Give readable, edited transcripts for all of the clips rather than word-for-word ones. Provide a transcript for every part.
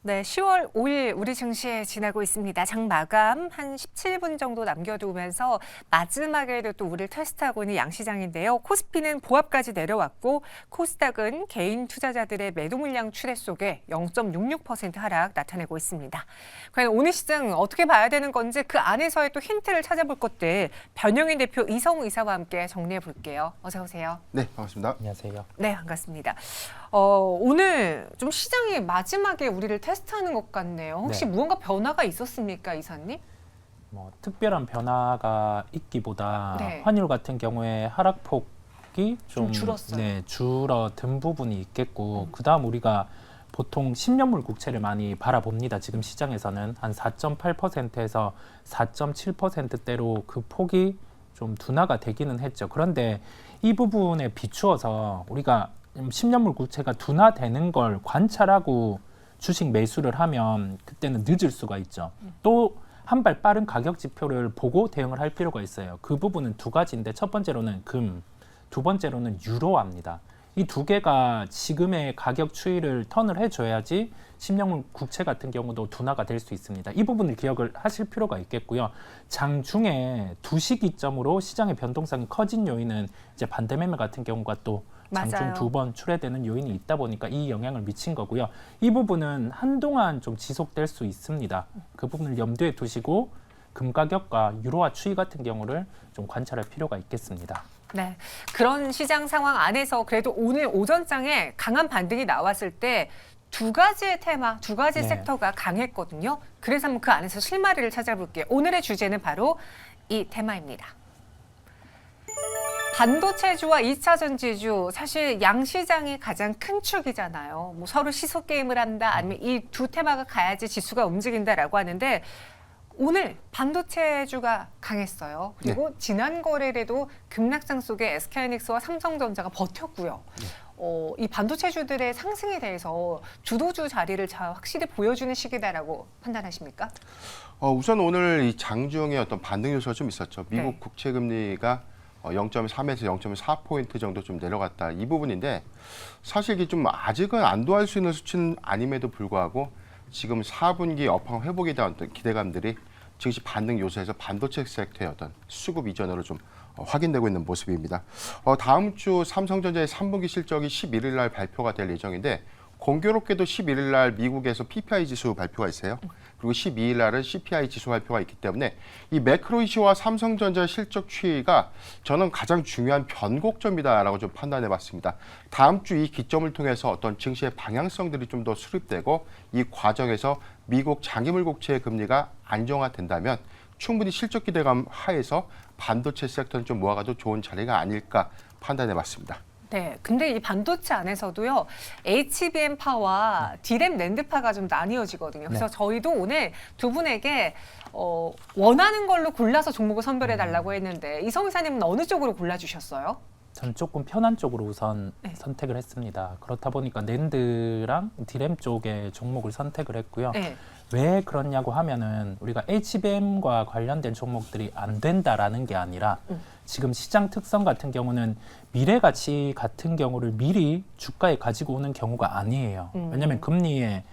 네, 10월 5일 우리 증시에 지나고 있습니다. 장 마감 한 17분 정도 남겨두면서 마지막에도 또 우리를 테스트하고 있는 양시장인데요. 코스피는 보합까지 내려왔고 코스닥은 개인 투자자들의 매도 물량 추세 속에 0.66% 하락 나타내고 있습니다. 과연 오늘 시장 어떻게 봐야 되는 건지 그 안에서의 또 힌트를 찾아볼 것들 변영인 대표 이성우 이사와 함께 정리해 볼게요. 어서 오세요. 네, 반갑습니다. 안녕하세요. 네, 반갑습니다. 오늘 좀 시장이 마지막에 우리를 테스트하는 것 같네요. 혹시 네. 무언가 변화가 있었습니까, 이사님? 특별한 변화가 있기보다 네. 환율 같은 경우에 하락폭이 좀 줄었어요. 네, 줄어든 부분이 있겠고 그다음 우리가 보통 10년물 국채를 많이 바라봅니다. 지금 시장에서는 한 4.8%에서 4.7%대로 그 폭이 좀 둔화가 되기는 했죠. 그런데 이 부분에 비추어서 우리가 10년물 국채가 둔화되는 걸 관찰하고 주식 매수를 하면 그때는 늦을 수가 있죠. 또 한 발 빠른 가격 지표를 보고 대응을 할 필요가 있어요. 그 부분은 두 가지인데 첫 번째로는 금, 두 번째로는 유로화입니다. 이 두 개가 지금의 가격 추이를 턴을 해줘야지 10년물 국채 같은 경우도 둔화가 될 수 있습니다. 이 부분을 기억을 하실 필요가 있겠고요. 장중에 두 시기점으로 시장의 변동성이 커진 요인은 이제 반대매매 같은 경우가 또 장중 맞아요. 두 번 출회되는 요인이 있다 보니까 이 영향을 미친 거고요. 이 부분은 한동안 좀 지속될 수 있습니다. 그 부분을 염두에 두시고 금 가격과 유로화 추이 같은 경우를 좀 관찰할 필요가 있겠습니다. 네, 그런 시장 상황 안에서 그래도 오늘 오전장에 강한 반등이 나왔을 때 두 가지의 테마, 두 가지 네. 섹터가 강했거든요. 그래서 한번 그 안에서 실마리를 찾아볼게요. 오늘의 주제는 바로 이 테마입니다. 반도체주와 2차 전지주, 사실 양시장이 가장 큰 축이잖아요. 뭐 서로 시소 게임을 한다, 아니면 이 두 테마가 가야지 지수가 움직인다라고 하는데 오늘 반도체주가 강했어요. 그리고 지난 거래일에도 급락장 속에 SK하이닉스와 삼성전자가 버텼고요. 이 반도체주들의 상승에 대해서 주도주 자리를 확실히 보여주는 시기다라고 판단하십니까? 우선 오늘 이 장중에 어떤 반등 요소가 좀 있었죠. 미국 네. 국채 금리가 0.3에서 0.4포인트 정도 좀 내려갔다. 이 부분인데 사실 이게 좀 아직은 안도할 수 있는 수치는 아님에도 불구하고 지금 4분기 업황 회복에 대한 어떤 기대감들이 증시 반등 요소에서 반도체 섹터의 어떤 수급 이전으로 좀 확인되고 있는 모습입니다. 다음 주 삼성전자의 3분기 실적이 11일 날 발표가 될 예정인데 공교롭게도 11일 날 미국에서 PPI 지수 발표가 있어요. 그리고 12일 날은 CPI 지수 발표가 있기 때문에 이 매크로 이슈와 삼성전자 실적 추이가 저는 가장 중요한 변곡점이다라고 좀 판단해 봤습니다. 다음 주 이 기점을 통해서 어떤 증시의 방향성들이 좀 더 수립되고 이 과정에서 미국 장기물 국채의 금리가 안정화된다면 충분히 실적 기대감 하에서 반도체 섹터는 좀 모아가도 좋은 자리가 아닐까 판단해 봤습니다. 네, 근데 이 반도체 안에서도요, HBM파와 D램 낸드파가 좀 나뉘어지거든요. 그래서 네. 저희도 오늘 두 분에게 원하는 걸로 골라서 종목을 선별해 달라고 했는데 이성 이사님은 어느 쪽으로 골라주셨어요? 저는 조금 편한 쪽으로 우선 네. 선택을 했습니다. 그렇다 보니까 낸드랑 디램 쪽의 종목을 선택을 했고요. 네. 왜 그러냐고 하면은 우리가 HBM과 관련된 종목들이 안 된다라는 게 아니라 지금 시장 특성 같은 경우는 미래 가치 같은 경우를 미리 주가에 가지고 오는 경우가 아니에요. 왜냐하면 금리의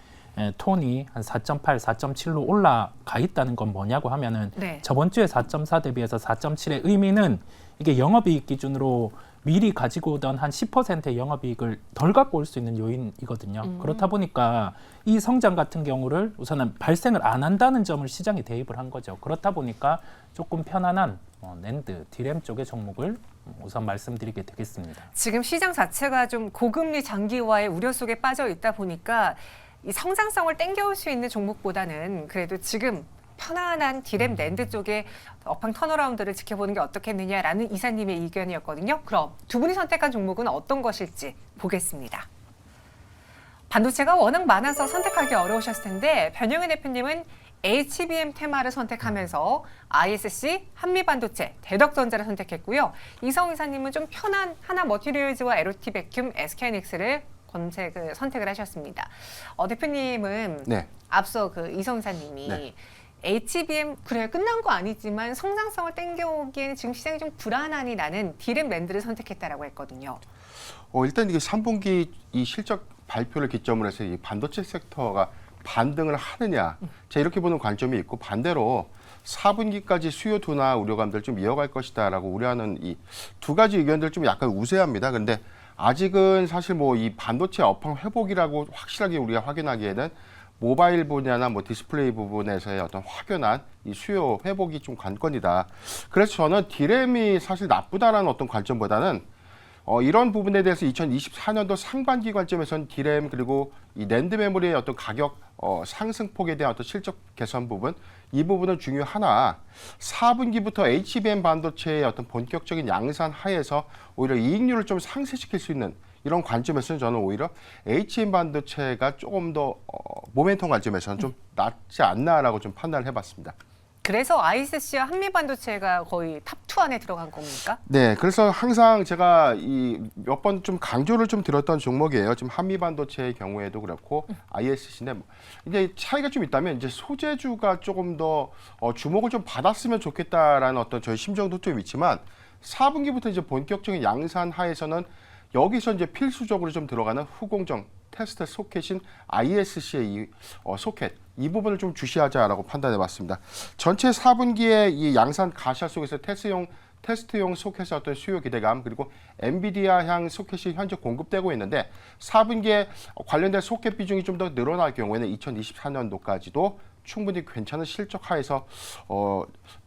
톤이 한 4.8, 4.7로 올라가 있다는 건 뭐냐고 하면은 네. 저번 주에 4.4 대비해서 4.7의 의미는 이게 영업이익 기준으로 미리 가지고 오던 한 10%의 영업이익을 덜 갖고 올 수 있는 요인이거든요. 그렇다 보니까 이 성장 같은 경우를 우선은 발생을 안 한다는 점을 시장에 대입을 한 거죠. 그렇다 보니까 조금 편안한 낸드, 디램 쪽의 종목을 우선 말씀드리게 되겠습니다. 지금 시장 자체가 좀 고금리 장기화의 우려 속에 빠져 있다 보니까 이 성장성을 땡겨올 수 있는 종목보다는 그래도 지금 편안한 디램 낸드 쪽에 업황 턴어라운드를 지켜보는 게 어떻겠느냐라는 이사님의 의견이었거든요. 그럼 두 분이 선택한 종목은 어떤 것일지 보겠습니다. 반도체가 워낙 많아서 선택하기 어려우셨을 텐데 변영애 대표님은 HBM 테마를 선택하면서 ISC, 한미반도체, 대덕전자를 선택했고요. 이성 이사님은 좀 편한 하나머티리얼즈와 에로티 백큐ම්, SK하이닉스를 선택을 하셨습니다. 대표님은 네. 앞서 그 이성 이사님이 네. HBM 그래 끝난 거 아니지만 성장성을 땡겨오기에는 지금 시장이 좀 불안하니 나는 디램 랜드를 선택했다라고 했거든요. 일단 이게 3분기 이 실적 발표를 기점으로 해서 이 반도체 섹터가 반등을 하느냐. 자, 이렇게 보는 관점이 있고 반대로 4분기까지 수요 둔화 우려감들 좀 이어갈 것이다라고 우려하는 이 두 가지 의견들 좀 약간 우세합니다. 근데 아직은 사실 뭐 이 반도체 업황 회복이라고 확실하게 우리가 확인하기에는 모바일 분야나 뭐 디스플레이 부분에서의 어떤 확연한 이 수요 회복이 좀 관건이다. 그래서 저는 디램이 사실 나쁘다라는 어떤 관점보다는 이런 부분에 대해서 2024년도 상반기 관점에서는 디램 그리고 이 낸드 메모리의 어떤 가격 상승폭에 대한 어떤 실적 개선 부분 이 부분은 중요하나 4분기부터 HBM 반도체의 어떤 본격적인 양산 하에서 오히려 이익률을 좀 상쇄시킬 수 있는 이런 관점에서는 저는 오히려 HBM 반도체가 조금 더 모멘텀 관점에서는 좀 낫지 않나라고 좀 판단을 해봤습니다. 그래서 ISC와 한미반도체가 거의 탑2 안에 들어간 겁니까? 네, 그래서 항상 제가 이 몇 번 좀 강조를 좀 드렸던 종목이에요. 지금 한미반도체의 경우에도 그렇고 ISC인데 이제 차이가 좀 있다면 이제 소재주가 조금 더 주목을 좀 받았으면 좋겠다라는 어떤 저희 심정도 좀 있지만 4분기부터 이제 본격적인 양산 하에서는 여기서 이제 필수적으로 좀 들어가는 후공정 테스트 소켓인 ISC의 이 소켓 이 부분을 좀 주시하자라고 판단해봤습니다. 전체 4분기에 이 양산 가시화 속에서 테스트용 소켓의 어떤 수요 기대감 그리고 엔비디아향 소켓이 현재 공급되고 있는데 4분기에 관련된 소켓 비중이 좀 더 늘어날 경우에는 2024년도까지도 충분히 괜찮은 실적 하에서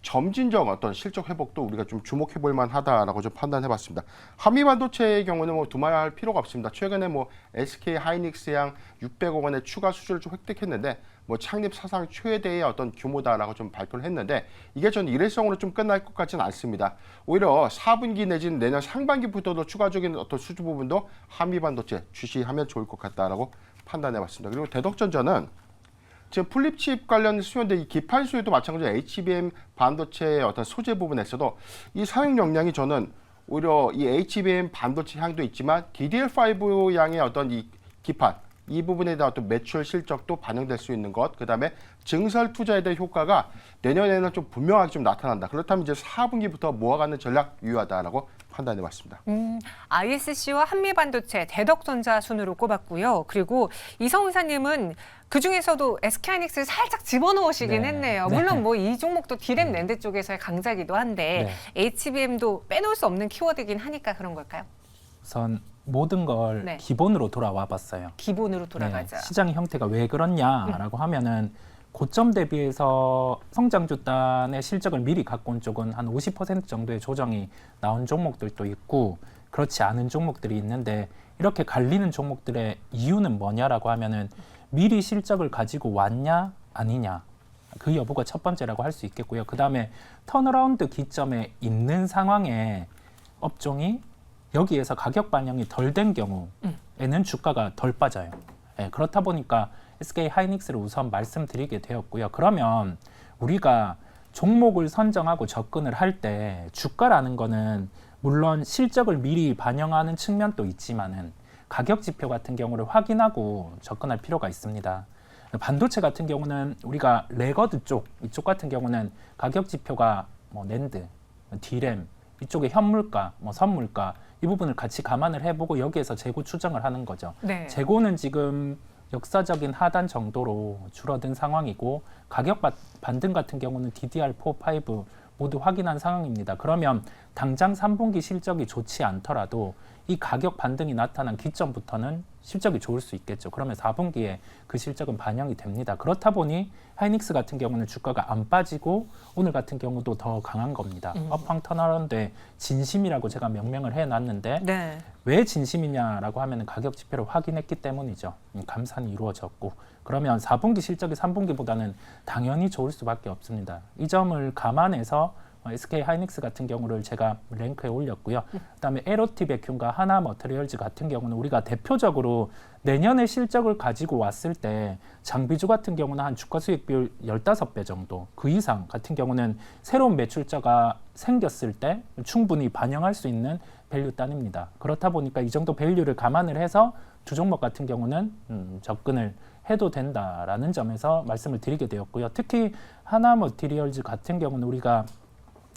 점진적 어떤 실적 회복도 우리가 좀 주목해 볼 만하다라고 좀 판단해봤습니다. 한미 반도체의 경우는 뭐 두말할 필요가 없습니다. 최근에 뭐 SK 하이닉스양 600억 원의 추가 수주를 좀 획득했는데 뭐 창립 사상 최대의 어떤 규모다라고 좀 발표를 했는데 이게 전 일회성으로 좀 끝날 것 같지는 않습니다. 오히려 4분기 내지는 내년 상반기부터도 추가적인 어떤 수주 부분도 한미 반도체 주시하면 좋을 것 같다라고 판단해봤습니다. 그리고 대덕전자는 지금 플립칩 관련 수요인데 이 기판 수요도 마찬가지로 HBM 반도체의 어떤 소재 부분에서도 이 사용 역량이 저는 오히려 이 HBM 반도체 향도 있지만 DDR5 양의 어떤 이 기판 이 부분에 대한 어떤 매출 실적도 반영될 수 있는 것, 그 다음에 증설 투자에 대한 효과가 내년에는 좀 분명하게 좀 나타난다. 그렇다면 이제 4분기부터 모아가는 전략 유효하다라고 판단해봤습니다. ISC와 한미반도체, 대덕전자 순으로 꼽았고요. 그리고 이성 의사님은 그 중에서도 SK하이닉스를 살짝 집어넣으시긴 네. 했네요. 네. 물론 뭐 이 종목도 디램 낸드 쪽에서의 강자기도 한데 HBM도 빼놓을 수 없는 키워드이긴 하니까 그런 걸까요? 우선 모든 걸 네. 기본으로 돌아와 봤어요. 기본으로 돌아가자. 네, 시장 형태가 왜 그렇냐라고 하면은 고점 대비해서 성장주단의 실적을 미리 갖고 온 쪽은 한 50% 정도의 조정이 나온 종목들도 있고 그렇지 않은 종목들이 있는데 이렇게 갈리는 종목들의 이유는 뭐냐라고 하면은 미리 실적을 가지고 왔냐 아니냐 그 여부가 첫 번째라고 할 수 있겠고요. 그 다음에 턴어라운드 기점에 있는 상황에 업종이 여기에서 가격 반영이 덜 된 경우에는 주가가 덜 빠져요. 네, 그렇다 보니까 SK 하이닉스를 우선 말씀드리게 되었고요. 그러면 우리가 종목을 선정하고 접근을 할 때 주가라는 거는 물론 실적을 미리 반영하는 측면도 있지만은 가격 지표 같은 경우를 확인하고 접근할 필요가 있습니다. 반도체 같은 경우는 우리가 레거드 이쪽 같은 경우는 가격 지표가 뭐 낸드, 디램 이쪽에 현물가, 뭐 선물가 이 부분을 같이 감안을 해보고 여기에서 재고 추정을 하는 거죠. 네. 재고는 지금 역사적인 하단 정도로 줄어든 상황이고 가격 반등 같은 경우는 DDR4, 5 모두 확인한 상황입니다. 그러면 당장 3분기 실적이 좋지 않더라도 이 가격 반등이 나타난 기점부터는 실적이 좋을 수 있겠죠. 그러면 4분기에 그 실적은 반영이 됩니다. 그렇다 보니 하이닉스 같은 경우는 주가가 안 빠지고 오늘 같은 경우도 더 강한 겁니다. 업황 턴어라운드의 진심이라고 제가 명명을 해놨는데 네. 왜 진심이냐라고 하면 가격 지표를 확인했기 때문이죠. 감산이 이루어졌고 그러면 4분기 실적이 3분기보다는 당연히 좋을 수밖에 없습니다. 이 점을 감안해서 SK 하이닉스 같은 경우를 제가 랭크에 올렸고요. 그다음에 에로티 백흉과 하나 머터리얼즈 같은 경우는 우리가 대표적으로 내년의 실적을 가지고 왔을 때 장비주 같은 경우는 한 주가 수익 비율 15배 정도 그 이상 같은 경우는 새로운 매출자가 생겼을 때 충분히 반영할 수 있는 밸류 단입니다. 그렇다 보니까 이 정도 밸류를 감안을 해서 두 종목 같은 경우는 접근을 해도 된다라는 점에서 말씀을 드리게 되었고요. 특히 하나 머티리얼즈 같은 경우는 우리가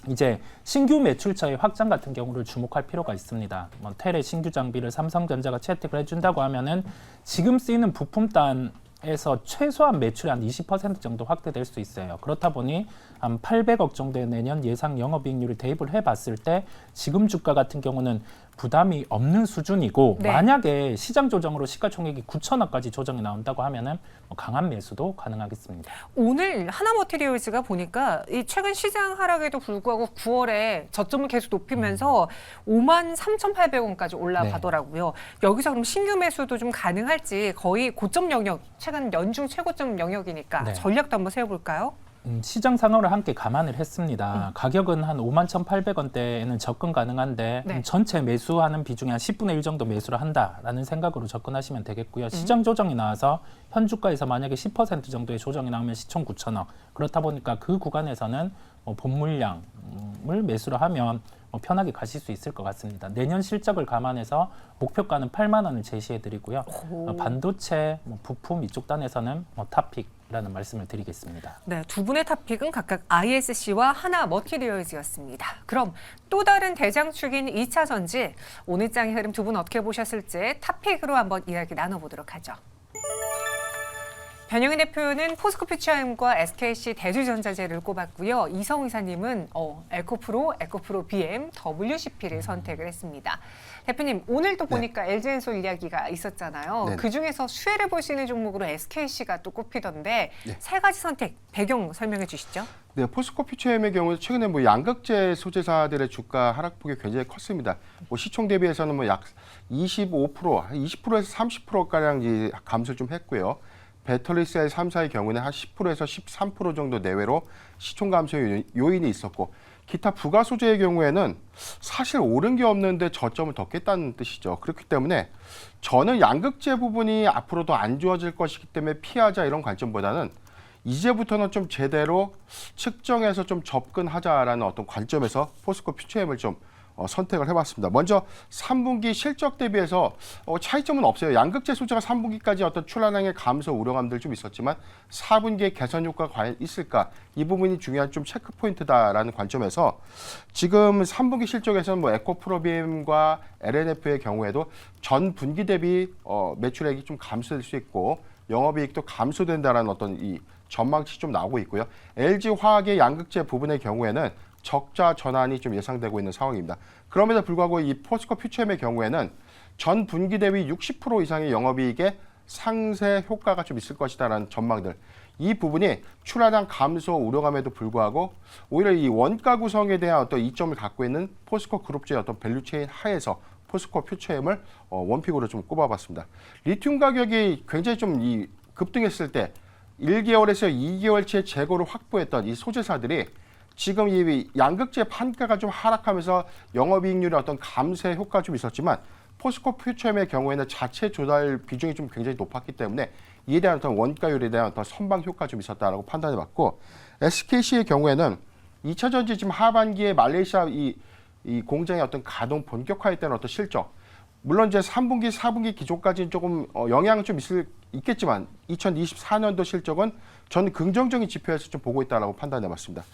이제 신규 매출처의 확장 같은 경우를 주목할 필요가 있습니다. 뭐 텔의 신규 장비를 삼성전자가 채택을 해준다고 하면은 지금 쓰이는 부품단 에서 최소한 매출이 한 20% 정도 확대될 수 있어요. 그렇다 보니 한 800억 정도의 내년 예상 영업이익률을 대입을 해봤을 때 지금 주가 같은 경우는 부담이 없는 수준이고 네. 만약에 시장 조정으로 시가총액이 9천억까지 조정이 나온다고 하면은 뭐 강한 매수도 가능하겠습니다. 오늘 하나머티리얼즈가 보니까 이 최근 시장 하락에도 불구하고 9월에 저점을 계속 높이면서 53,800원까지 올라가더라고요. 여기서 그럼 신규 매수도 좀 가능할지 거의 고점 영역, 최근 연중 최고점 영역이니까 네. 전략도 한번 세워볼까요? 시장 상황을 함께 감안을 했습니다. 가격은 한 51,800원대에는 접근 가능한데 네. 전체 매수하는 비중이 한 10분의 1 정도 매수를 한다라는 생각으로 접근하시면 되겠고요. 시장 조정이 나와서 현 주가에서 만약에 10% 정도의 조정이 나오면 시총 9천억. 그렇다 보니까 그 구간에서는 본 물량을 매수를 하면 편하게 가실 수 있을 것 같습니다. 내년 실적을 감안해서 목표가는 8만 원을 제시해드리고요. 반도체, 부품 이쪽 단에서는 탑픽이라는 말씀을 드리겠습니다. 네, 두 분의 탑픽은 각각 ISC와 하나머티리얼즈였습니다. 그럼 또 다른 대장축인 2차 전지, 오늘 장의 흐름 두 분 어떻게 보셨을지 탑픽으로 한번 이야기 나눠보도록 하죠. 변영인 대표는 포스코퓨처엠과 SKC 대주전자재를 꼽았고요. 이성우 이사님은 에코프로, 에코프로 BM, WCP를 선택을 했습니다. 대표님, 오늘도 보니까 LG엔솔 이야기가 있었잖아요. 네네. 그중에서 수혜를 볼 수 있는 종목으로 SKC가 또 꼽히던데 네. 세 가지 선택, 배경 설명해 주시죠. 네, 포스코퓨처엠의 경우 최근에 뭐 양극재 소재사들의 주가 하락폭이 굉장히 컸습니다. 뭐 시총 대비해서는 뭐 약 25%, 20%에서 30% 가량 감소 좀 했고요. 배터리 셀 3사의 경우는 한 10%에서 13% 정도 내외로 시총 감소 요인이 있었고, 기타 부가 소재의 경우에는 사실 오른 게 없는데 저점을 더 깼다는 뜻이죠. 그렇기 때문에 저는 양극재 부분이 앞으로도 안 좋아질 것이기 때문에 피하자 이런 관점보다는 이제부터는 좀 제대로 측정해서 좀 접근하자라는 어떤 관점에서 포스코퓨처엠을 좀 선택을 해봤습니다. 먼저 3분기 실적 대비해서 차이점은 없어요. 양극재 소재가 3분기까지 어떤 출하량의 감소 우려감들 좀 있었지만 4분기에 개선 효과가 과연 있을까? 이 부분이 중요한 좀 체크 포인트다라는 관점에서 지금 3분기 실적에서는 뭐 에코프로비엠과 LNF의 경우에도 전 분기 대비 매출액이 좀 감소될 수 있고 영업이익도 감소된다라는 어떤 이 전망치 좀 나오고 있고요. LG화학의 양극재 부분의 경우에는 적자 전환이 좀 예상되고 있는 상황입니다. 그럼에도 불구하고 이 포스코퓨처엠의 경우에는 전 분기 대비 60% 이상의 영업이익에 상세 효과가 좀 있을 것이다라는 전망들. 이 부분이 출하량 감소 우려감에도 불구하고 오히려 이 원가 구성에 대한 어떤 이점을 갖고 있는 포스코 그룹주의 어떤 밸류체인 하에서 포스코퓨처엠을 원픽으로 좀 꼽아봤습니다. 리튬 가격이 굉장히 좀 급등했을 때 1개월에서 2개월치의 재고를 확보했던 이 소재사들이 지금 이 양극재 판가가 좀 하락하면서 영업이익률의 어떤 감쇄 효과가 좀 있었지만 포스코퓨처엠의 경우에는 자체 조달 비중이 좀 굉장히 높았기 때문에 이에 대한 어떤 원가율에 대한 어떤 선방 효과가 좀 있었다라고 판단해봤고, SKC의 경우에는 2차 전지 지금 하반기에 말레이시아 이 공장의 어떤 가동 본격화에 따른 어떤 실적, 물론 이제 3분기, 4분기 기존까지는 조금 영향은 좀 있겠지만 2024년도 실적은 저는 긍정적인 지표에서 좀 보고 있다라고 판단해봤습니다.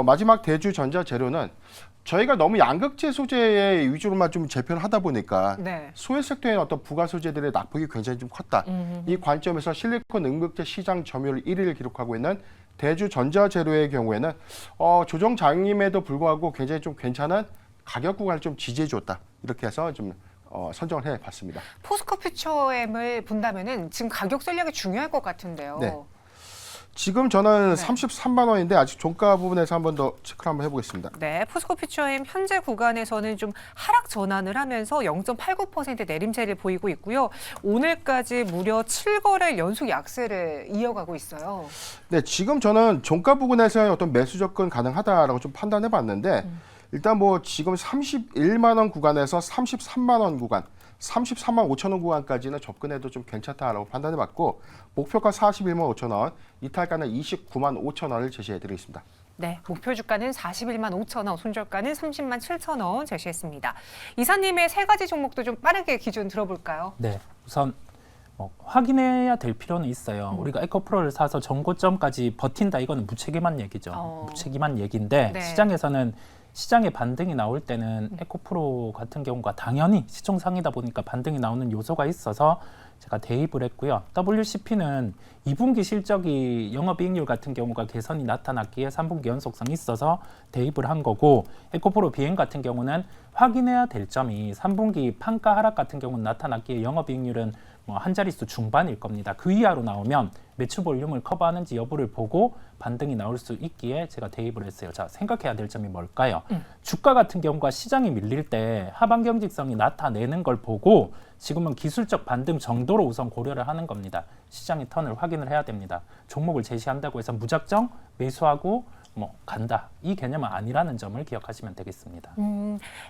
마지막 대주전자 재료는 저희가 너무 양극재 소재 위주로만 좀 재편을 하다 보니까 네. 소외 섹터의 어떤 부가 소재들의 낙폭이 굉장히 좀 컸다. 이 관점에서 실리콘 응급재 시장 점유율 1위를 기록하고 있는 대주전자 재료의 경우에는 조정 장임에도 불구하고 굉장히 좀 괜찮은 가격 구간을 좀 지지해줬다. 이렇게 해서 좀 선정을 해봤습니다. 포스코퓨처엠을 본다면은 지금 가격 전략이 중요할 것 같은데요. 네. 지금 저는 네. 33만 원인데 아직 종가 부분에서 한 번 더 체크를 한번 해보겠습니다. 네, 포스코퓨처엠 현재 구간에서는 좀 하락 전환을 하면서 0.89% 내림세를 보이고 있고요. 오늘까지 무려 7거래 연속 약세를 이어가고 있어요. 네, 지금 저는 종가 부분에서의 어떤 매수 접근 가능하다라고 좀 판단해봤는데 일단 뭐 지금 31만 원 구간에서 33만 원 구간, 33만 5천 원 구간까지는 접근해도 좀 괜찮다라고 판단해봤고, 목표가 41만 5천 원, 이탈가는 29만 5천 원을 제시해드리겠습니다. 네, 목표 주가는 41만 5천 원, 손절가는 30만 7천 원 제시했습니다. 이사님의 세 가지 종목도 좀 빠르게 기준 들어볼까요? 네, 우선 확인해야 될 필요는 있어요. 우리가 에코프로를 사서 전고점까지 버틴다, 이거는 무책임한 얘기죠. 무책임한 얘기인데 네. 시장에서는 시장의 반등이 나올 때는 에코프로 같은 경우가 당연히 시총상이다 보니까 반등이 나오는 요소가 있어서 제가 대입을 했고요. WCP는 2분기 실적이 영업이익률 같은 경우가 개선이 나타났기에 3분기 연속성이 있어서 대입을 한 거고, 에코프로 비행 같은 경우는 확인해야 될 점이 3분기 판가 하락 같은 경우는 나타났기에 영업이익률은 한 자릿수 중반일 겁니다. 그 이하로 나오면 매출 볼륨을 커버하는지 여부를 보고 반등이 나올 수 있기에 제가 대입을 했어요. 자, 생각해야 될 점이 뭘까요? 주가 같은 경우가 시장이 밀릴 때 하반 경직성이 나타내는 걸 보고 지금은 기술적 반등 정도로 우선 고려를 하는 겁니다. 시장의 턴을 확인을 해야 됩니다. 종목을 제시한다고 해서 무작정 매수하고 간다, 이 개념은 아니라는 점을 기억하시면 되겠습니다.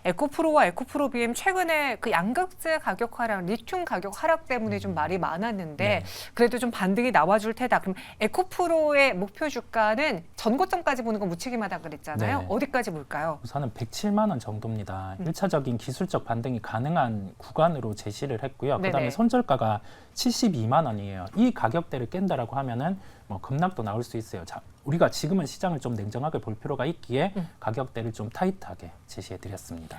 에코프로와 에코프로 BM 최근에 그 양극재 가격 하락, 리튬 가격 하락 때문에 좀 말이 많았는데 네. 그래도 좀 반등이 나와줄 테다. 그럼 에코프로의 목표 주가는 전고점까지 보는 건 무책임하다 그랬잖아요. 네. 어디까지 볼까요? 우선은 107만 원 정도입니다. 1차적인 기술적 반등이 가능한 구간으로 제시를 했고요. 네네. 그다음에 손절가가 72만 원이에요. 이 가격대를 깬다라고 하면은 급락도 나올 수 있어요. 자, 우리가 지금은 시장을 좀 냉정하게 볼 필요가 있기에 가격대를 좀 타이트하게 제시해 드렸습니다.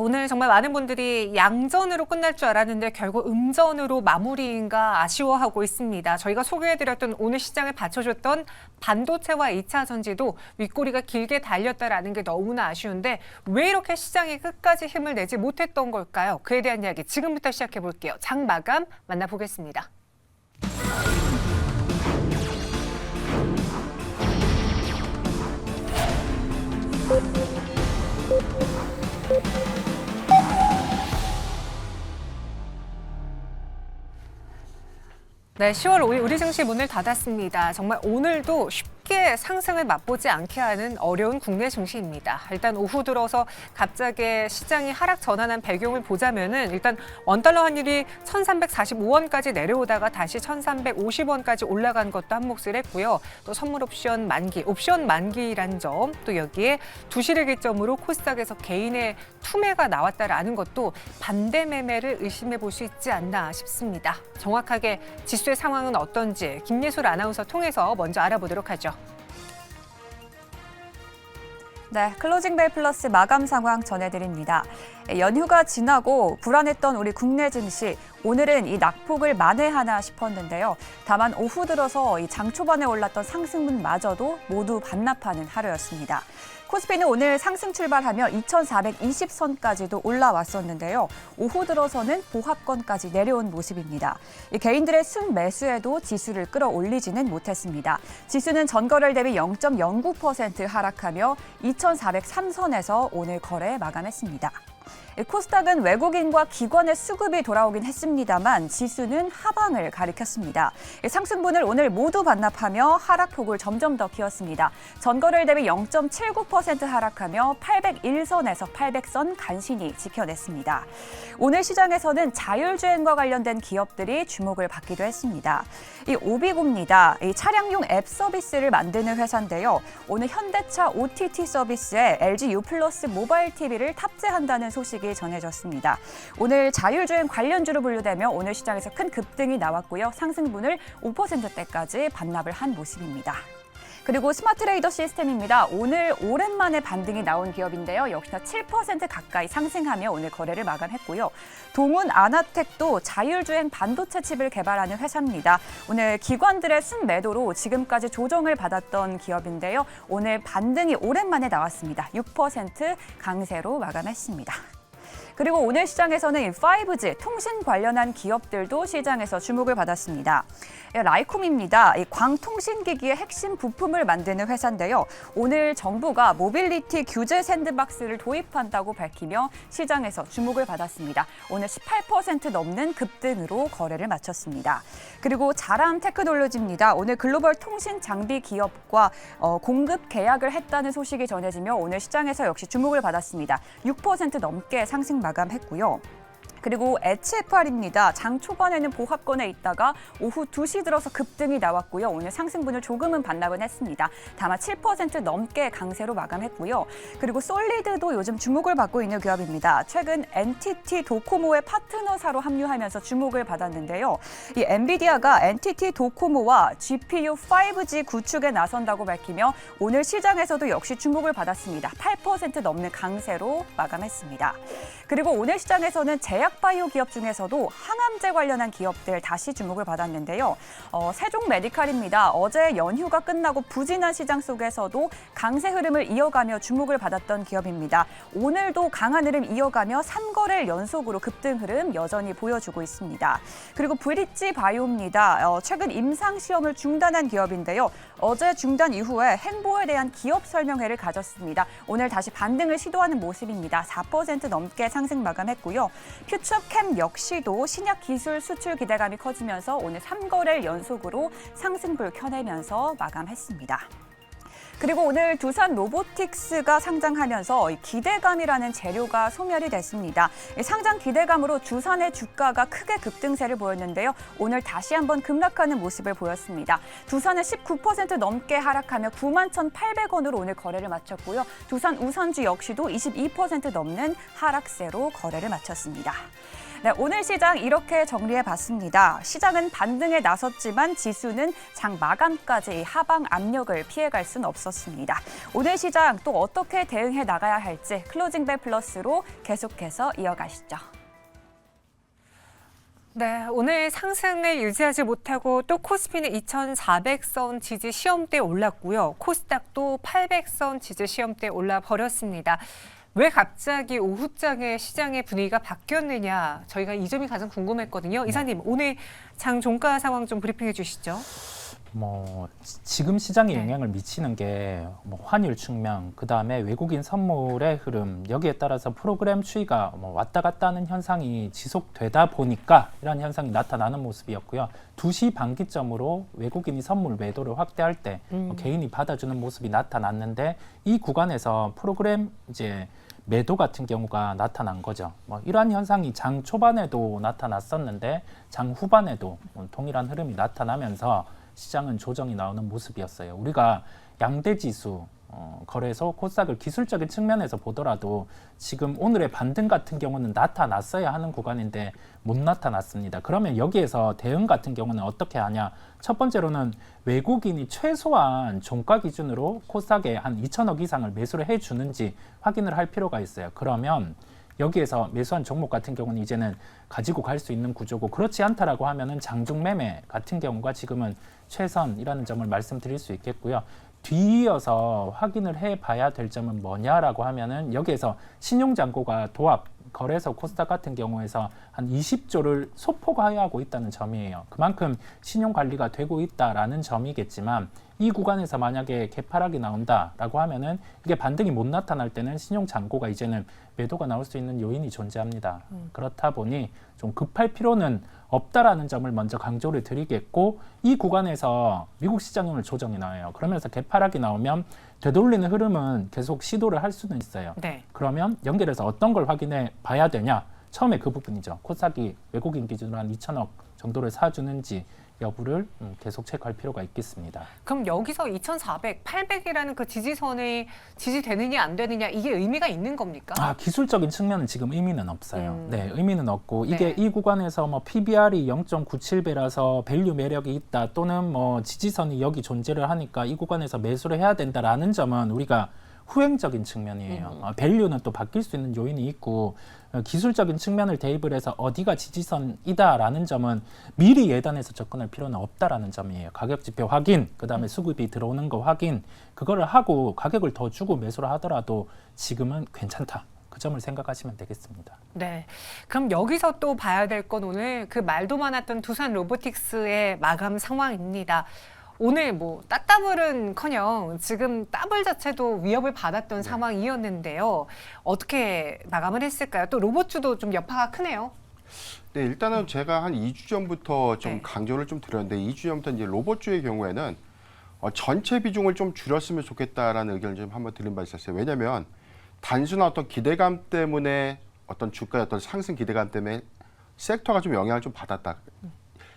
오늘 정말 많은 분들이 양전으로 끝날 줄 알았는데 결국 음전으로 마무리인가 아쉬워하고 있습니다. 저희가 소개해드렸던 오늘 시장을 받쳐줬던 반도체와 2차 전지도 윗꼬리가 길게 달렸다라는 게 너무나 아쉬운데 왜 이렇게 시장이 끝까지 힘을 내지 못했던 걸까요? 그에 대한 이야기 지금부터 시작해 볼게요. 장 마감 만나보겠습니다. 네, 10월 5일 우리 증시 문을 닫았습니다. 정말 오늘도 쉽게 상승을 맛보지 않게 하는 어려운 국내 증시입니다. 일단 오후 들어서 갑자기 시장이 하락 전환한 배경을 보자면은 일단 원달러 환율이 1,345원까지 내려오다가 다시 1,350원까지 올라간 것도 한 몫을 했고요. 또 선물 옵션 만기라는 점, 또 여기에 2시를 기점으로 코스닥에서 개인의 투매가 나왔다라는 것도 반대 매매를 의심해 볼 수 있지 않나 싶습니다. 정확하게 지수의 상황은 어떤지 김예술 아나운서 통해서 먼저 알아보도록 하죠. 네, 클로징벨 플러스 마감 상황 전해드립니다. 연휴가 지나고 불안했던 우리 국내 증시, 오늘은 이 낙폭을 만회하나 싶었는데요. 다만 오후 들어서 이 장 초반에 올랐던 상승분마저도 모두 반납하는 하루였습니다. 코스피는 오늘 상승 출발하며 2,420선까지도 올라왔었는데요. 오후 들어서는 보합권까지 내려온 모습입니다. 이 개인들의 순매수에도 지수를 끌어올리지는 못했습니다. 지수는 전거래일 대비 0.09% 하락하며 2,403선에서 오늘 거래 마감했습니다. 코스닥은 외국인과 기관의 수급이 돌아오긴 했습니다만 지수는 하방을 가리켰습니다. 상승분을 오늘 모두 반납하며 하락폭을 점점 더 키웠습니다. 전거래일 대비 0.79% 하락하며 801선에서 800선 간신히 지켜냈습니다. 오늘 시장에서는 자율주행과 관련된 기업들이 주목을 받기도 했습니다. 이 오비고입니다. 이 차량용 앱 서비스를 만드는 회사인데요. 오늘 현대차 OTT 서비스에 LG U+ 모바일 TV를 탑재한다는 소식이 전해졌습니다. 오늘 자율주행 관련주로 분류되며 오늘 시장에서 큰 급등이 나왔고요. 상승분을 5%대까지 반납을 한 모습입니다. 그리고 스마트레이더 시스템입니다. 오늘 오랜만에 반등이 나온 기업인데요. 역시나 7% 가까이 상승하며 오늘 거래를 마감했고요. 동훈 아나텍도 자율주행 반도체 칩을 개발하는 회사입니다. 오늘 기관들의 순매도로 지금까지 조정을 받았던 기업인데요. 오늘 반등이 오랜만에 나왔습니다. 6% 강세로 마감했습니다. 그리고 오늘 시장에서는 5G 통신 관련한 기업들도 시장에서 주목을 받았습니다. 라이콤입니다. 광통신기기의 핵심 부품을 만드는 회사인데요. 오늘 정부가 모빌리티 규제 샌드박스를 도입한다고 밝히며 시장에서 주목을 받았습니다. 오늘 18% 넘는 급등으로 거래를 마쳤습니다. 그리고 자람 테크놀로지입니다. 오늘 글로벌 통신 장비 기업과 공급 계약을 했다는 소식이 전해지며 오늘 시장에서 역시 주목을 받았습니다. 6% 넘게 상승 마감했고요. 그리고 HFR입니다. 장 초반에는 보합권에 있다가 오후 2시 들어서 급등이 나왔고요. 오늘 상승분을 조금은 반납은 했습니다. 다만 7% 넘게 강세로 마감했고요. 그리고 솔리드도 요즘 주목을 받고 있는 기업입니다. 최근 NTT 도코모의 파트너사로 합류하면서 주목을 받았는데요. 이 엔비디아가 NTT 도코모와 GPU 5G 구축에 나선다고 밝히며 오늘 시장에서도 역시 주목을 받았습니다. 8% 넘는 강세로 마감했습니다. 그리고 오늘 시장에서는 제약 싹바이오 기업 중에서도 항암제 관련한 기업들 다시 주목을 받았는데요. 세종 메디칼입니다. 어제 연휴가 끝나고 부진한 시장 속에서도 강세 흐름을 이어가며 주목을 받았던 기업입니다. 오늘도 강한 흐름 이어가며 3거래일 연속으로 급등 흐름 여전히 보여주고 있습니다. 그리고 브릿지 바이오입니다. 최근 임상 시험을 중단한 기업인데요. 어제 중단 이후에 행보에 대한 기업 설명회를 가졌습니다. 오늘 다시 반등을 시도하는 모습입니다. 4% 넘게 상승 마감했고요. 퓨처캠 역시도 신약 기술 수출 기대감이 커지면서 오늘 3거래일 연속으로 상승불 켜내면서 마감했습니다. 그리고 오늘 두산 로보틱스가 상장하면서 기대감이라는 재료가 소멸이 됐습니다. 상장 기대감으로 두산의 주가가 크게 급등세를 보였는데요. 오늘 다시 한번 급락하는 모습을 보였습니다. 두산은 19% 넘게 하락하며 91,800원으로 오늘 거래를 마쳤고요. 두산 우선주 역시도 22% 넘는 하락세로 거래를 마쳤습니다. 네, 오늘 시장 이렇게 정리해봤습니다. 시장은 반등에 나섰지만 지수는 장 마감까지 하방 압력을 피해갈 순 없었습니다. 오늘 시장 또 어떻게 대응해 나가야 할지 클로징벨 플러스로 계속해서 이어가시죠. 네, 오늘 상승을 유지하지 못하고 또 코스피는 2,400선 지지 시험대에 올랐고요. 코스닥도 800선 지지 시험대에 올라버렸습니다. 왜 갑자기 오후장에 시장의 분위기가 바뀌었느냐, 저희가 이 점이 가장 궁금했거든요. 이사님, 오늘 장 종가 상황 좀 브리핑해 주시죠. 지금 시장에 네. 영향을 미치는 게 환율 측면, 그다음에 외국인 선물의 흐름, 여기에 따라서 프로그램 추이가 왔다 갔다 하는 현상이 지속되다 보니까 이런 현상이 나타나는 모습이었고요. 2시 반기점으로 외국인이 선물 매도를 확대할 때 개인이 받아주는 모습이 나타났는데, 이 구간에서 프로그램 이제 매도 같은 경우가 나타난 거죠. 이러한 현상이 장 초반에도 나타났었는데 장 후반에도 동일한 흐름이 나타나면서 시장은 조정이 나오는 모습이었어요. 우리가 양대지수, 거래소, 코스닥을 기술적인 측면에서 보더라도 지금 오늘의 반등 같은 경우는 나타났어야 하는 구간인데 못 나타났습니다. 그러면 여기에서 대응 같은 경우는 어떻게 하냐? 첫 번째로는 외국인이 최소한 종가 기준으로 코스닥에 한 2천억 이상을 매수를 해주는지 확인을 할 필요가 있어요. 그러면 여기에서 매수한 종목 같은 경우는 이제는 가지고 갈 수 있는 구조고, 그렇지 않다라고 하면은 장중 매매 같은 경우가 지금은 최선이라는 점을 말씀드릴 수 있겠고요. 뒤이어서 확인을 해봐야 될 점은 뭐냐라고 하면은 여기에서 신용잔고가 도합, 거래소 코스닥 같은 경우에서 한 20조를 소폭화하고 있다는 점이에요. 그만큼 신용관리가 되고 있다라는 점이겠지만, 이 구간에서 만약에 개파락이 나온다라고 하면은 이게 반등이 못 나타날 때는 신용잔고가 이제는 매도가 나올 수 있는 요인이 존재합니다. 그렇다 보니 좀 급할 필요는 없다라는 점을 먼저 강조를 드리겠고, 이 구간에서 미국 시장을 조정이 나와요. 그러면서 개파락이 나오면 되돌리는 흐름은 계속 시도를 할 수는 있어요. 네. 그러면 연결해서 어떤 걸 확인해 봐야 되냐? 처음에 그 부분이죠. 코스닥이 외국인 기준으로 한 2천억 정도를 사주는지 여부를 계속 체크할 필요가 있겠습니다. 그럼 여기서 2,400, 800이라는 그 지지선이 지지되느냐 안 되느냐, 이게 의미가 있는 겁니까? 기술적인 측면은 지금 의미는 없어요. 네, 의미는 없고, 이게 네. 이 구간에서 PBR이 0.97배라서 밸류 매력이 있다, 또는 지지선이 여기 존재를 하니까 이 구간에서 매수를 해야 된다라는 점은 우리가 후행적인 측면이에요. 밸류는 또 바뀔 수 있는 요인이 있고, 기술적인 측면을 대입을 해서 어디가 지지선이다라는 점은 미리 예단해서 접근할 필요는 없다라는 점이에요. 가격 지표 확인, 그다음에 수급이 들어오는 거 확인, 그거를 하고 가격을 더 주고 매수를 하더라도 지금은 괜찮다. 그 점을 생각하시면 되겠습니다. 네. 그럼 여기서 또 봐야 될 건 오늘 그 말도 많았던 두산 로보틱스의 마감 상황입니다. 오늘 따따블은커녕 지금 따블 자체도 위협을 받았던 상황이었는데요. 어떻게 마감을 했을까요? 또 로봇주도 좀 여파가 크네요. 네, 일단은 제가 한 2주 전부터 좀 네. 강조를 좀 드렸는데, 2주 전부터 이제 로봇주의 경우에는 전체 비중을 좀 줄였으면 좋겠다라는 의견을 좀 한번 드린 바 있었어요. 왜냐하면 단순한 어떤 기대감 때문에, 어떤 주가의 어떤 상승 기대감 때문에 섹터가 좀 영향을 좀 받았다.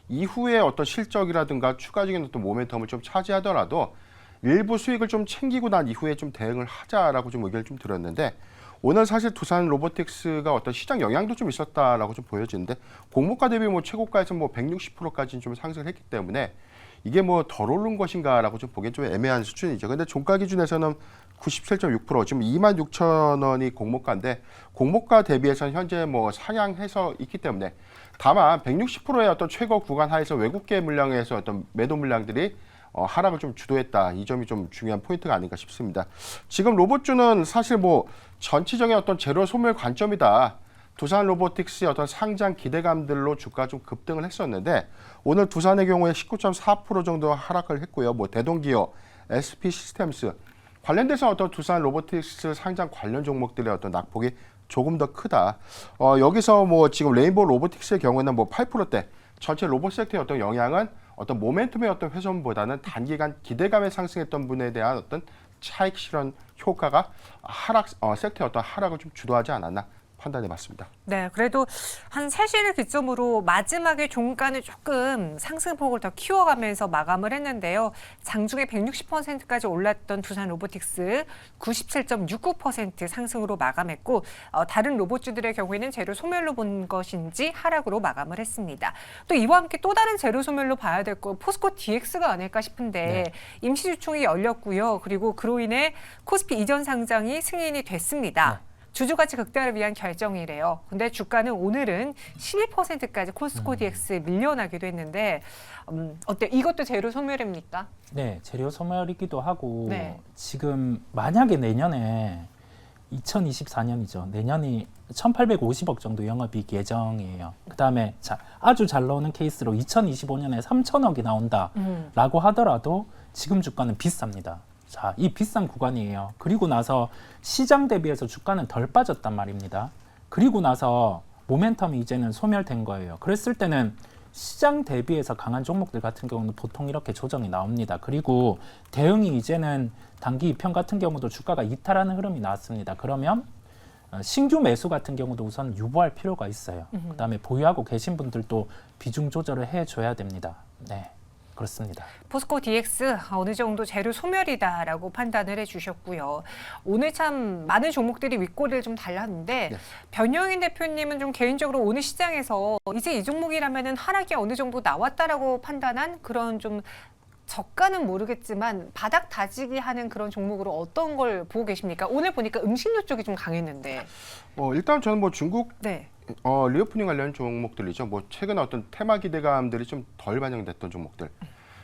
이후에 어떤 실적이라든가 추가적인 어떤 모멘텀을 좀 차지하더라도 일부 수익을 좀 챙기고 난 이후에 좀 대응을 하자라고 좀 의견을 좀 드렸는데, 오늘 사실 두산 로보틱스가 어떤 시장 영향도 좀 있었다라고 좀 보여지는데, 공모가 대비 최고가에서 160%까지는 좀 상승을 했기 때문에 이게 덜 오른 것인가라고 좀 보기엔 좀 애매한 수준이죠. 근데 종가 기준에서는 97.6%, 지금 26,000원이 공모가인데 공모가 대비해서는 현재 뭐 상향해서 있기 때문에 다만 160%의 어떤 최고 구간 하에서 외국계 물량에서 어떤 매도 물량들이 하락을 좀 주도했다. 이 점이 좀 중요한 포인트가 아닌가 싶습니다. 지금 로봇주는 사실 뭐 전체적인 어떤 재료 소멸 관점이다. 두산 로보틱스의 어떤 상장 기대감들로 주가 좀 급등을 했었는데 오늘 두산의 경우에 19.4% 정도 하락을 했고요. 뭐 대동기업, SP 시스템스 관련돼서 어떤 두산 로보틱스 상장 관련 종목들의 어떤 낙폭이 조금 더 크다. 여기서 뭐 지금 레인보우 로보틱스의 경우에는 뭐 8%대 전체 로봇 섹터의 어떤 영향은 어떤 모멘텀의 어떤 훼손보다는 단기간 기대감에 상승했던 분에 대한 어떤 차익 실현 효과가 섹터의 어떤 하락을 좀 주도하지 않았나 판단해 봤습니다. 네, 그래도 한 3시를 기점으로 마지막에 종가는 조금 상승폭을 더 키워가면서 마감을 했는데요. 장중에 160%까지 올랐던 두산 로보틱스 97.69% 상승으로 마감했고 다른 로봇주들의 경우에는 재료 소멸로 본 것인지 하락으로 마감을 했습니다. 또 이와 함께 또 다른 재료 소멸로 봐야 될 거 포스코 DX가 아닐까 싶은데 임시주총이 열렸고요. 그리고 그로 인해 코스피 이전 상장이 승인이 됐습니다. 주주가치 극대화를 위한 결정이래요. 근데 주가는 오늘은 12%까지 코스코 DX 밀려나기도 했는데 어때요? 이것도 재료 소멸입니까? 네, 재료 소멸이기도 하고 네. 지금 만약에 내년에 2024년이죠. 내년이 1,850억 정도 영업이익 예정이에요. 그다음에 아주 잘 나오는 케이스로 2025년에 3,000억이 나온다라고 하더라도 지금 주가는 비쌉니다. 자, 이 비싼 구간이에요. 그리고 나서 시장 대비해서 주가는 덜 빠졌단 말입니다. 그리고 나서 모멘텀이 이제는 소멸된 거예요. 그랬을 때는 시장 대비해서 강한 종목들 같은 경우는 보통 이렇게 조정이 나옵니다. 그리고 대응이 이제는 단기 2편 같은 경우도 주가가 이탈하는 흐름이 나왔습니다. 그러면 신규 매수 같은 경우도 우선 유보할 필요가 있어요. 그다음에 보유하고 계신 분들도 비중 조절을 해줘야 됩니다. 네. 그렇습니다. 포스코 DX 어느 정도 재료 소멸이다라고 판단을 해주셨고요. 오늘 참 많은 종목들이 윗꼬리를 좀 달랐는데 네. 변영인 대표님은 좀 개인적으로 오늘 시장에서 이제 이 종목이라면은 하락이 어느 정도 나왔다라고 판단한 그런 좀 저가는 모르겠지만 바닥 다지기 하는 그런 종목으로 어떤 걸 보고 계십니까? 오늘 보니까 음식료 쪽이 좀 강했는데. 일단 저는 뭐 중국 네. 리오프닝 관련 종목들이죠. 뭐 최근 어떤 테마 기대감들이 좀 덜 반영됐던 종목들.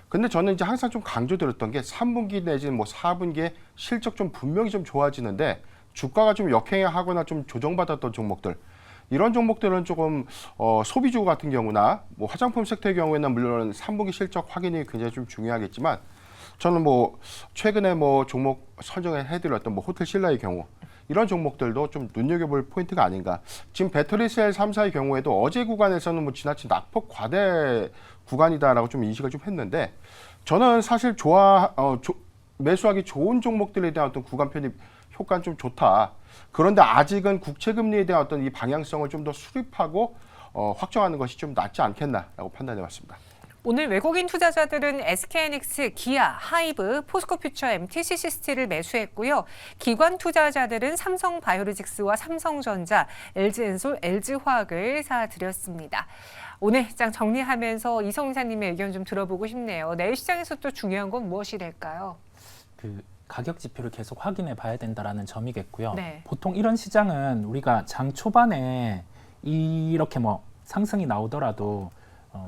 근데 저는 이제 항상 좀 강조드렸던 게 3분기 내지는 뭐 4분기에 실적 좀 분명히 좀 좋아지는데 주가가 좀 역행하거나 좀 조정받았던 종목들. 이런 종목들은 조금 소비주 같은 경우나 뭐 화장품 섹터의 경우에는 물론 3분기 실적 확인이 굉장히 좀 중요하겠지만 저는 뭐 최근에 뭐 종목 선정해드렸던 뭐 호텔 신라의 경우 이런 종목들도 좀 눈여겨볼 포인트가 아닌가. 지금 배터리셀 3사의 경우에도 어제 구간에서는 뭐 지나친 낙폭 과대 구간이다라고 좀 인식을 좀 했는데 저는 사실 매수하기 좋은 종목들에 대한 어떤 구간 편입 효과는 좀 좋다. 그런데 아직은 국채금리에 대한 어떤 이 방향성을 좀 더 수립하고 확정하는 것이 좀 낫지 않겠나라고 판단해봤습니다. 오늘 외국인 투자자들은 SK하이닉스, 기아, 하이브, 포스코퓨처, MTC 시스티를 매수했고요. 기관 투자자들은 삼성바이오로직스와 삼성전자, LG엔솔, LG화학을 사들였습니다. 오늘 장 정리하면서 이성 이사님의 의견 좀 들어보고 싶네요. 내일 시장에서 또 중요한 건 무엇이 될까요? 가격 지표를 계속 확인해 봐야 된다라는 점이겠고요. 네. 보통 이런 시장은 우리가 장 초반에 이렇게 뭐 상승이 나오더라도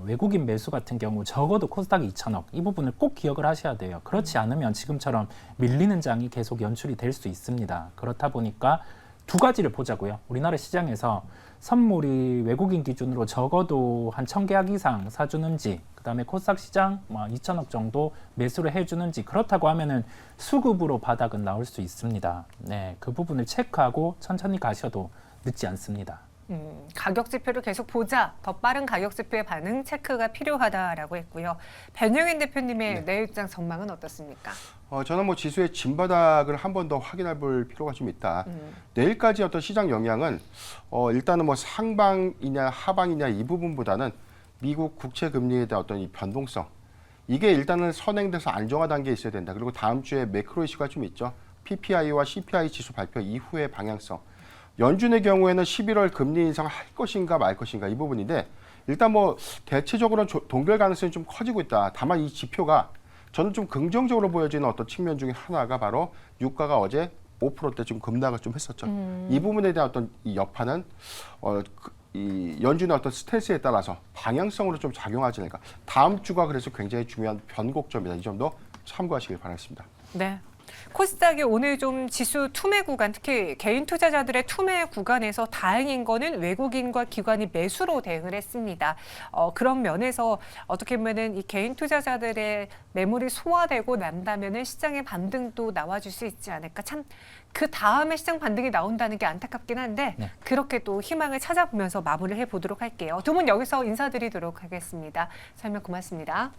외국인 매수 같은 경우 적어도 코스닥 2,000억 이 부분을 꼭 기억을 하셔야 돼요. 그렇지 않으면 지금처럼 밀리는 장이 계속 연출이 될 수 있습니다. 그렇다 보니까 두 가지를 보자고요. 우리나라 시장에서 선물이 외국인 기준으로 적어도 한 1,000계약 이상 사주는지, 그다음에 코스닥 시장 2,000억 정도 매수를 해주는지, 그렇다고 하면은 수급으로 바닥은 나올 수 있습니다. 네, 그 부분을 체크하고 천천히 가셔도 늦지 않습니다. 가격 지표를 계속 보자. 더 빠른 가격 지표의 반응 체크가 필요하다라고 했고요. 변영인 대표님의 내일장 전망은 어떻습니까? 저는 뭐 지수의 진바닥을 한 번 더 확인해 볼 필요가 좀 있다. 내일까지 어떤 시장 영향은 일단은 뭐 상방이냐 하방이냐 이 부분보다는 미국 국채 금리에 대한 어떤 이 변동성 이게 일단은 선행돼서 안정화 단계에 있어야 된다. 그리고 다음 주에 매크로 이슈가 좀 있죠. PPI와 CPI 지수 발표 이후의 방향성. 연준의 경우에는 11월 금리 인상 할 것인가 말 것인가 이 부분인데 일단 뭐 대체적으로 동결 가능성이 좀 커지고 있다. 다만 이 지표가 저는 좀 긍정적으로 보여지는 어떤 측면 중에 하나가 바로 유가가 어제 5%대 좀 급락을 좀 했었죠. 이 부분에 대한 어떤 이 여파는 이 연준의 어떤 스탠스에 따라서 방향성으로 좀 작용하지 않을까. 다음 주가 그래서 굉장히 중요한 변곡점이다. 이 점도 참고하시길 바라겠습니다. 네. 코스닥이 오늘 좀 지수 투매 구간, 특히 개인 투자자들의 투매 구간에서 다행인 거는 외국인과 기관이 매수로 대응을 했습니다. 그런 면에서 어떻게 보면은 이 개인 투자자들의 매물이 소화되고 난다면은 시장의 반등도 나와줄 수 있지 않을까. 참 그 다음에 시장 반등이 나온다는 게 안타깝긴 한데 네. 그렇게 또 희망을 찾아보면서 마무리를 해보도록 할게요. 두 분 여기서 인사드리도록 하겠습니다. 설명 고맙습니다.